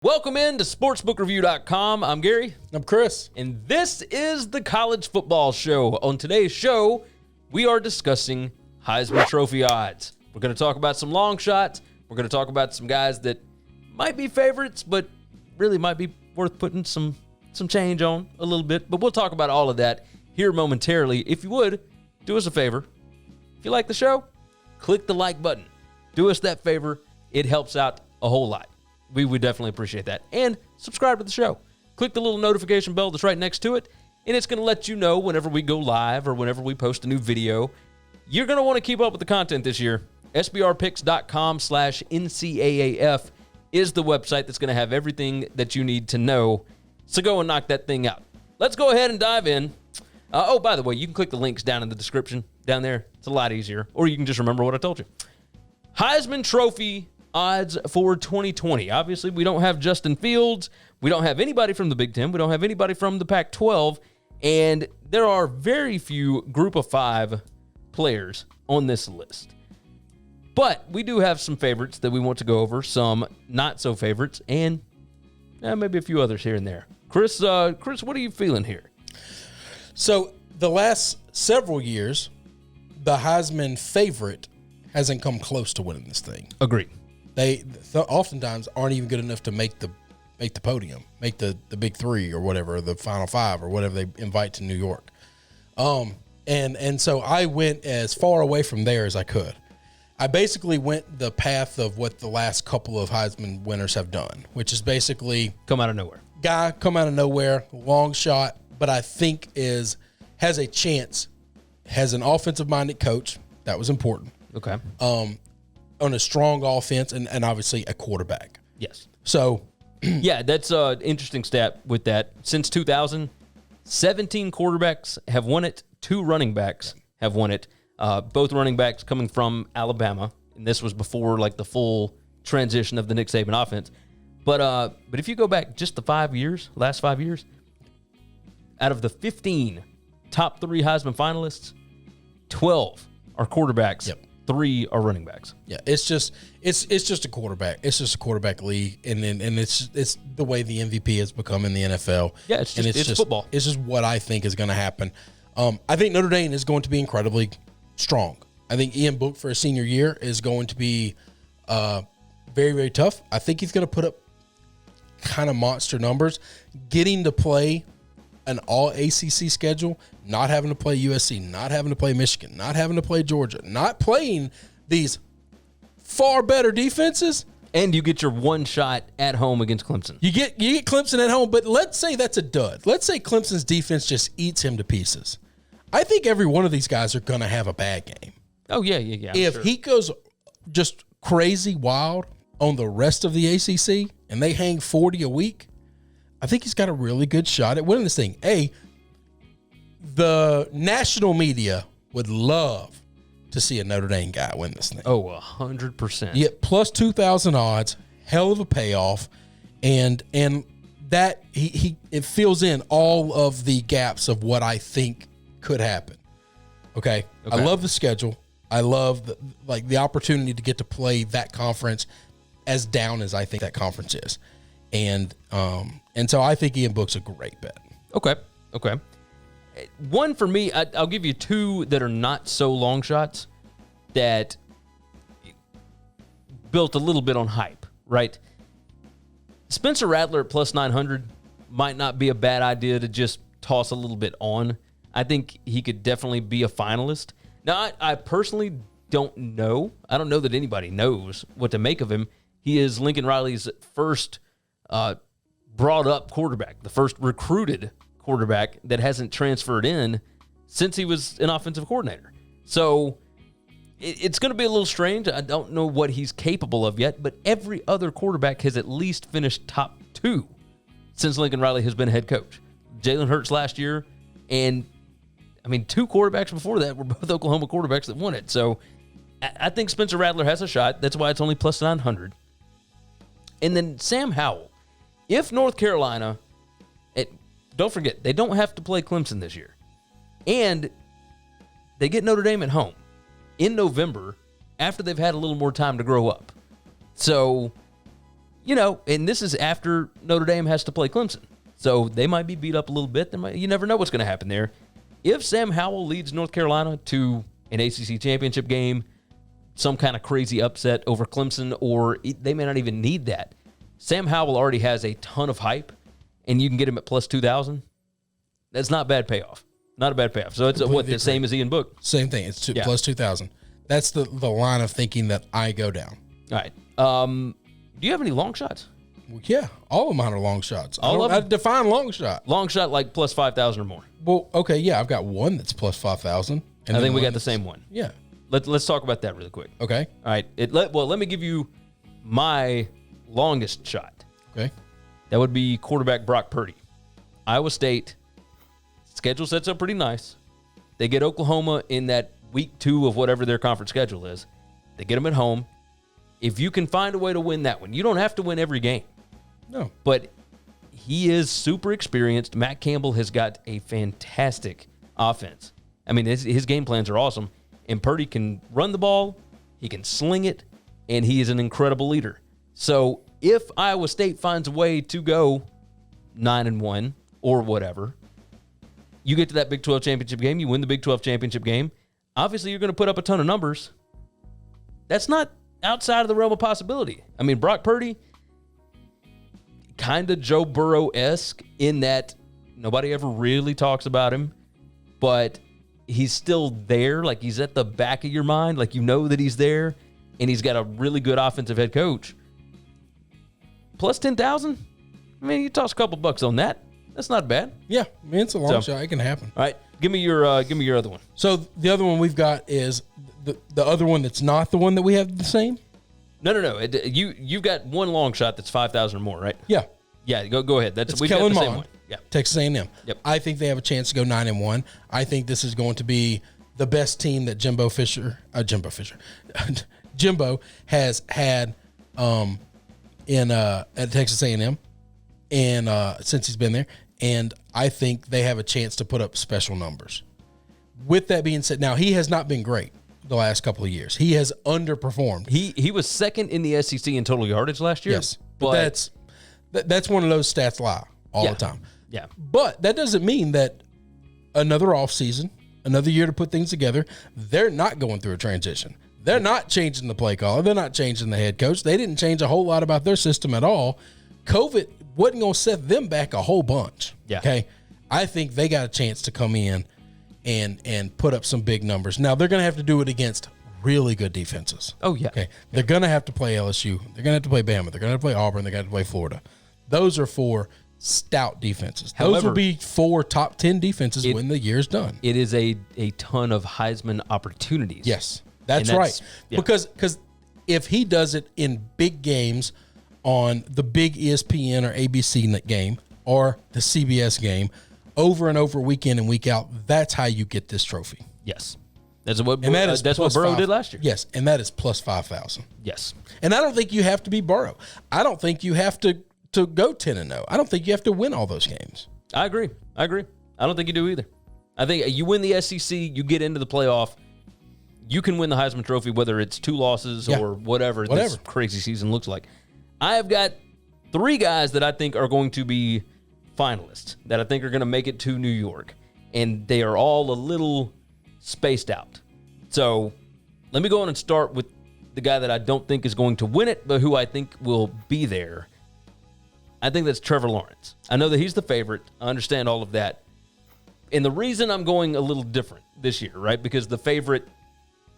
Welcome in to sportsbookreview.com. I'm Gary. I'm Chris. And this is the College Football Show. On today's show, we are discussing Heisman Trophy odds. We're going to talk about some long shots. We're going to talk about some guys that might be favorites, but really might be worth putting some change on a little bit. But we'll talk about all of that here momentarily. If you would, do us a favor. If you like the show, click the like button. Do us that favor. It helps out a whole lot. We would definitely appreciate that. And subscribe to the show. Click the little notification bell that's right next to it, and it's going to let you know whenever we go live or whenever we post a new video. You're going to want to keep up with the content this year. SBRpicks.com/NCAAF is the website that's going to have everything that you need to know. So go and knock that thing out. Let's go ahead and dive in. By the way, you can click the links down in the description down there. It's a lot easier. Or you can just remember what I told you. Heisman Trophy odds for 2020. Obviously, we don't have Justin Fields. We don't have anybody from the Big Ten. We don't have anybody from the Pac-12. And there are very few Group of 5 players on this list. But we do have some favorites that we want to go over, some not so favorites, and maybe a few others here and there. Chris, what are you feeling here? So the last several years, the Heisman favorite hasn't come close to winning this thing. Agreed. They oftentimes aren't even good enough to make the podium, make the big three or whatever, the final five or whatever they invite to New York. And so I went as far away from there as I could. I basically went the path of what the last couple of Heisman winners have done, which is basically come out of nowhere. Guy come out of nowhere, long shot, but I think has a chance, has an offensive-minded coach. That was important. Okay. On a strong offense and obviously a quarterback. Yes. So, yeah, that's an interesting stat with that. Since 2000, 17 quarterbacks have won it. 2 running backs have won it. Both running backs coming from Alabama, and this was before like the full transition of the Nick Saban offense. But if you go back just the last 5 years, out of the 15 top 3 Heisman finalists, 12 are quarterbacks. Yep. 3 are running backs. Yeah, it's just a quarterback. It's just a quarterback league, and it's the way the MVP has become in the NFL. Yeah, it's just football. It's just what I think is going to happen. I think Notre Dame is going to be incredibly strong. I think Ian Book for his senior year is going to be very, very tough. I think he's going to put up kind of monster numbers. Getting to play an all ACC schedule, not having to play USC, not having to play Michigan, not having to play Georgia, not playing these far better defenses. And you get your one shot at home against Clemson. You get Clemson at home, but let's say that's a dud. Let's say Clemson's defense just eats him to pieces. I think every one of these guys are going to have a bad game. Oh, yeah. If he goes just crazy wild on the rest of the ACC and they hang 40 a week, I think he's got a really good shot at winning this thing. The national media would love to see a Notre Dame guy win this thing. Oh, 100%. Yeah, plus 2,000 odds, hell of a payoff, and that it fills in all of the gaps of what I think could happen. Okay. I love the schedule. I love the opportunity to get to play that conference as down as I think that conference is. And so I think Ian Book's a great bet. Okay. One for me, I'll give you 2 that are not so long shots that built a little bit on hype, right? Spencer Rattler at plus 900 might not be a bad idea to just toss a little bit on. I think he could definitely be a finalist. Now, I personally don't know. I don't know that anybody knows what to make of him. He is Lincoln Riley's first brought up quarterback, the first recruited quarterback that hasn't transferred in since he was an offensive coordinator. So it's going to be a little strange. I don't know what he's capable of yet, but every other quarterback has at least finished top 2 since Lincoln Riley has been head coach. Jalen Hurts last year, and 2 quarterbacks before that were both Oklahoma quarterbacks that won it. So I think Spencer Rattler has a shot. That's why it's only plus 900. And then Sam Howell. If North Carolina, don't forget, they don't have to play Clemson this year. And they get Notre Dame at home in November after they've had a little more time to grow up. So, and this is after Notre Dame has to play Clemson. So they might be beat up a little bit. You never know what's going to happen there. If Sam Howell leads North Carolina to an ACC championship game, some kind of crazy upset over Clemson, or they may not even need that. Sam Howell already has a ton of hype, and you can get him at plus 2,000. That's not bad payoff. Not a bad payoff. So it's the same as Ian Book? Same thing. It's plus 2,000. That's the line of thinking that I go down. All right. Do you have any long shots? Well, yeah, all of mine are long shots. I define long shot. Long shot like plus 5,000 or more. Well, okay, yeah, I've got one that's plus 5,000. I think we got the same one. Yeah. Let's talk about that really quick. Okay. All right. Let me give you my longest shot. Okay. That would be quarterback Brock Purdy. Iowa State schedule sets up pretty nice. They get Oklahoma in that week 2 of whatever their conference schedule is. They get them at home. If you can find a way to win that one, you don't have to win every game. No. But he is super experienced. Matt Campbell has got a fantastic offense. I mean, his game plans are awesome. And Purdy can run the ball, he can sling it, and he is an incredible leader. So if Iowa State finds a way to go 9-1 or whatever, you get to that Big 12 championship game, you win the Big 12 championship game, obviously you're going to put up a ton of numbers. That's not outside of the realm of possibility. I mean, Brock Purdy, kind of Joe Burrow-esque in that nobody ever really talks about him, but he's still there. Like, he's at the back of your mind. Like, you know that he's there, and he's got a really good offensive head coach. Plus 10,000? I mean, you toss a couple bucks on that. That's not bad. Yeah, I mean, it's a long shot. It can happen. All right, give me your other one. So the other one we've got is the other one that's not the one that we have the same? No. You've got one long shot that's 5,000 or more, right? Yeah. Yeah, go ahead. It's we've Kellen got the same Mond, one. Yeah. Texas A&M. Yep. I think they have a chance to go 9-1. I think this is going to be the best team that Jimbo has had at Texas A&M and since he's been there, and I think they have a chance to put up special numbers. With that being said, now he has not been great the last couple of years. He has underperformed. He was second in the SEC in total yardage last year. Yes, but that's one of those stats lie all the time. Yeah. But that doesn't mean that another offseason, another year to put things together, they're not going through a transition. They're not changing the play caller. They're not changing the head coach. They didn't change a whole lot about their system at all. COVID wasn't going to set them back a whole bunch. Yeah. Okay. I think they got a chance to come in and put up some big numbers. Now, they're going to have to do it against really good defenses. Oh, yeah. Okay. They're going to have to play LSU. They're going to have to play Bama. They're going to have to play Auburn. They're going to have to play Florida. Those are 4 stout defenses. Those will be 4 top 10 defenses when the year's done. It is a ton of Heisman opportunities. Yes, that's right. Yeah. Because if he does it in big games on the big ESPN or ABC game or the CBS game over and over, week in and week out, that's how you get this trophy. Yes. That's what Burrow did last year. Yes, and that is plus 5,000. Yes. And I don't think you have to be Burrow. I don't think you have to go 10-0. I don't think you have to win all those games. I agree. I don't think you do either. I think you win the SEC, you get into the playoff, you can win the Heisman Trophy, whether it's 2 losses or whatever this crazy season looks like. I have got 3 guys that I think are going to be finalists, that I think are going to make it to New York, and they are all a little spaced out. So let me go on and start with the guy that I don't think is going to win it, but who I think will be there. I think that's Trevor Lawrence. I know that he's the favorite. I understand all of that. And the reason I'm going a little different this year, right? Because the favorite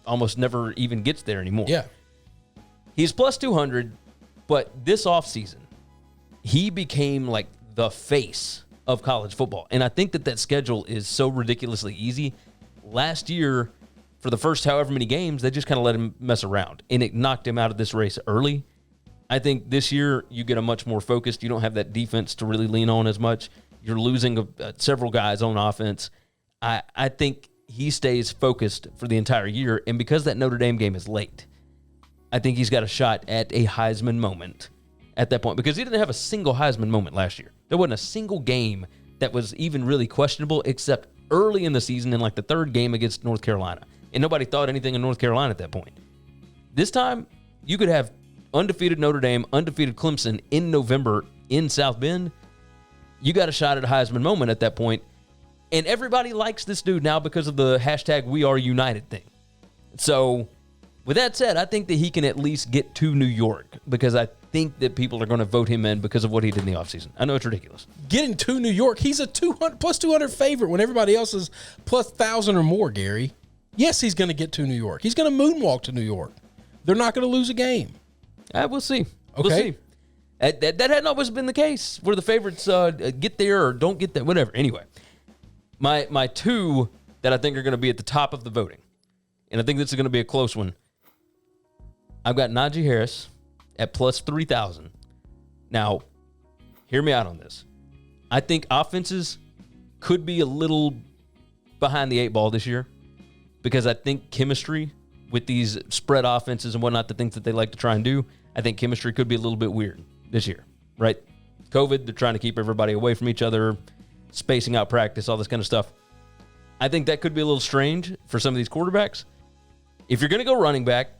almost never even gets there anymore. Yeah. He's plus 200, but this offseason, he became like the face of college football. And I think that schedule is so ridiculously easy. Last year, for the first however many games, they just kind of let him mess around. And it knocked him out of this race early. I think this year you get a much more focused. You don't have that defense to really lean on as much. You're losing several guys on offense. I think he stays focused for the entire year. And because that Notre Dame game is late, I think he's got a shot at a Heisman moment at that point. Because he didn't have a single Heisman moment last year. There wasn't a single game that was even really questionable except early in the season in like the 3rd game against North Carolina. And nobody thought anything of North Carolina at that point. This time, you could have undefeated Notre Dame, undefeated Clemson in November in South Bend, you got a shot at a Heisman moment at that point. And everybody likes this dude now because of the hashtag We Are United thing. So, with that said, I think that he can at least get to New York because I think that people are going to vote him in because of what he did in the offseason. I know it's ridiculous. Getting to New York, he's a 200 plus 200 favorite when everybody else is plus 1,000 or more, Gary. Yes, he's going to get to New York. He's going to moonwalk to New York. They're not going to lose a game. We'll see. Okay. We'll see. That hadn't always been the case where the favorites get there or don't get there, whatever. Anyway, my two that I think are going to be at the top of the voting, and I think this is going to be a close one. I've got Najee Harris at plus 3,000. Now, hear me out on this. I think offenses could be a little behind the eight ball this year because I think chemistry with these spread offenses and whatnot, the things that they like to try and do, I think chemistry could be a little bit weird this year, right? COVID, they're trying to keep everybody away from each other, spacing out practice, all this kind of stuff. I think that could be a little strange for some of these quarterbacks. If you're going to go running back,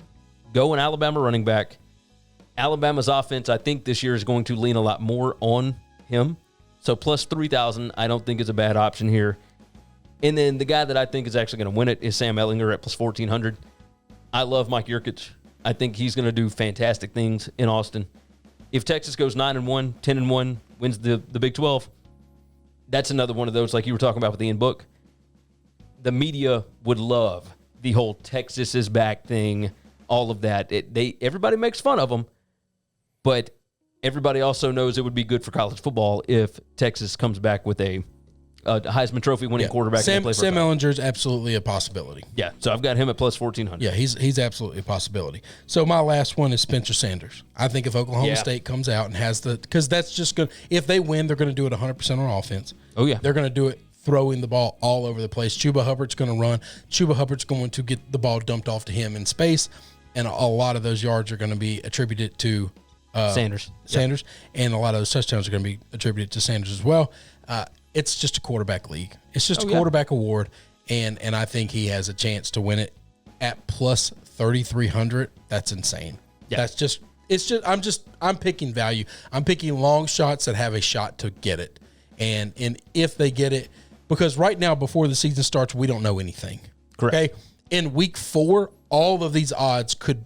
go an Alabama running back. Alabama's offense, I think this year is going to lean a lot more on him. So plus 3,000, I don't think is a bad option here. And then the guy that I think is actually going to win it is Sam Ellinger at plus 1,400. I love Mike Yurcich. I think he's going to do fantastic things in Austin. If Texas goes 9-1, 10-1, wins the Big 12, that's another one of those like you were talking about with Ian Book. The media would love the whole Texas is back thing, all of that. Everybody makes fun of them, but everybody also knows it would be good for college football if Texas comes back with a Heisman Trophy winning quarterback. Sam Ellinger is absolutely a possibility. Yeah, so I've got him at plus 1,400. Yeah, he's absolutely a possibility. So my last one is Spencer Sanders. I think if Oklahoma State comes out and has because that's just going to, if they win, they're going to do it 100% on offense. Oh, yeah. They're going to do it throwing the ball all over the place. Chuba Hubbard's going to run. Chuba Hubbard's going to get the ball dumped off to him in space, and a lot of those yards are going to be attributed to Sanders, and a lot of those touchdowns are going to be attributed to Sanders as well. It's just a quarterback league. It's just a quarterback award, and I think he has a chance to win it at plus 3,300. That's insane. Yeah. I'm picking value. I'm picking long shots that have a shot to get it, and if they get it, because right now before the season starts, we don't know anything. Correct. Okay, in week 4, all of these odds could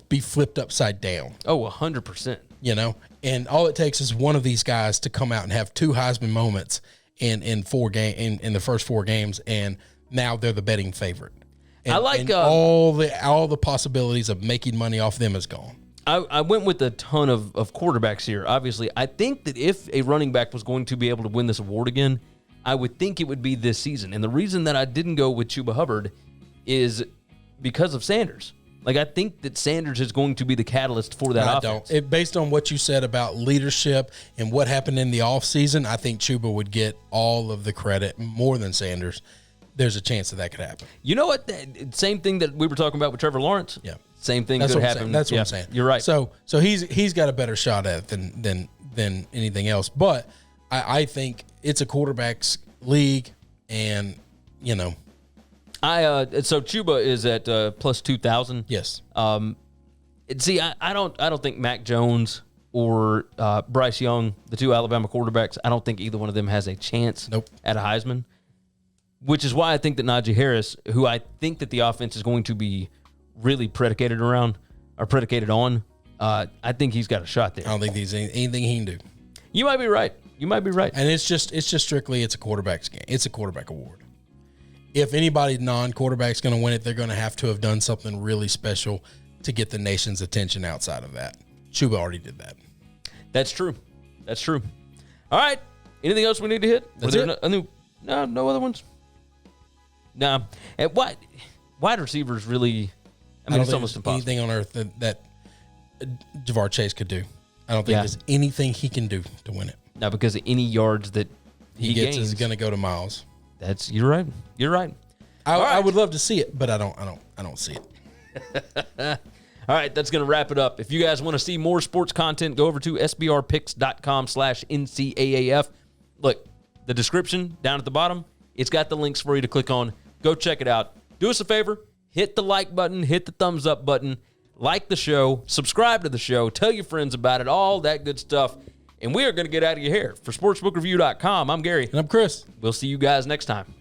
be flipped upside down. Oh, 100%. You know, and all it takes is one of these guys to come out and have 2 Heisman moments in the first 4 games, and now they're the betting favorite. And, I like and all the possibilities of making money off them is gone. I went with a ton of quarterbacks here. Obviously, I think that if a running back was going to be able to win this award again, I would think it would be this season. And the reason that I didn't go with Chuba Hubbard is because of Sanders. Like, I think that Sanders is going to be the catalyst for that offense. Based on what you said about leadership and what happened in the offseason, I think Chuba would get all of the credit more than Sanders. There's a chance that could happen. You know what? Same thing that we were talking about with Trevor Lawrence. Yeah. Same thing could happen. That's what I'm saying. You're right. So he's got a better shot at it than anything else. But I think it's a quarterback's league, and, you know. So Chuba is at plus 2,000. Yes. See, I don't think Mac Jones or Bryce Young, the 2 Alabama quarterbacks, I don't think either one of them has a chance at a Heisman, which is why I think that Najee Harris, who I think that the offense is going to be really predicated on, I think he's got a shot there. I don't think there's anything he can do. You might be right. And it's just strictly it's a quarterback's game. It's a quarterback award. If anybody non-quarterback's going to win it, they're going to have done something really special to get the nation's attention outside of that. Chuba already did that. That's true. All right. Anything else we need to hit? That's it. No other ones? No. And wide receivers really, it's almost impossible. Anything on earth that Ja'Marr Chase could do. I don't think there's anything he can do to win it. No, because of any yards that he gets gains is going to go to Miles. You're right. I would love to see it, but I don't see it. All right, that's going to wrap it up. If you guys want to see more sports content, go over to sbrpicks.com/NCAAF. Look, the description down at the bottom, it's got the links for you to click on. Go check it out. Do us a favor, hit the like button, hit the thumbs up button. like the show, subscribe to the show, tell your friends about it, all that good stuff. And we are going to get out of your hair. For sportsbookreview.com, I'm Gary. And I'm Chris. We'll see you guys next time.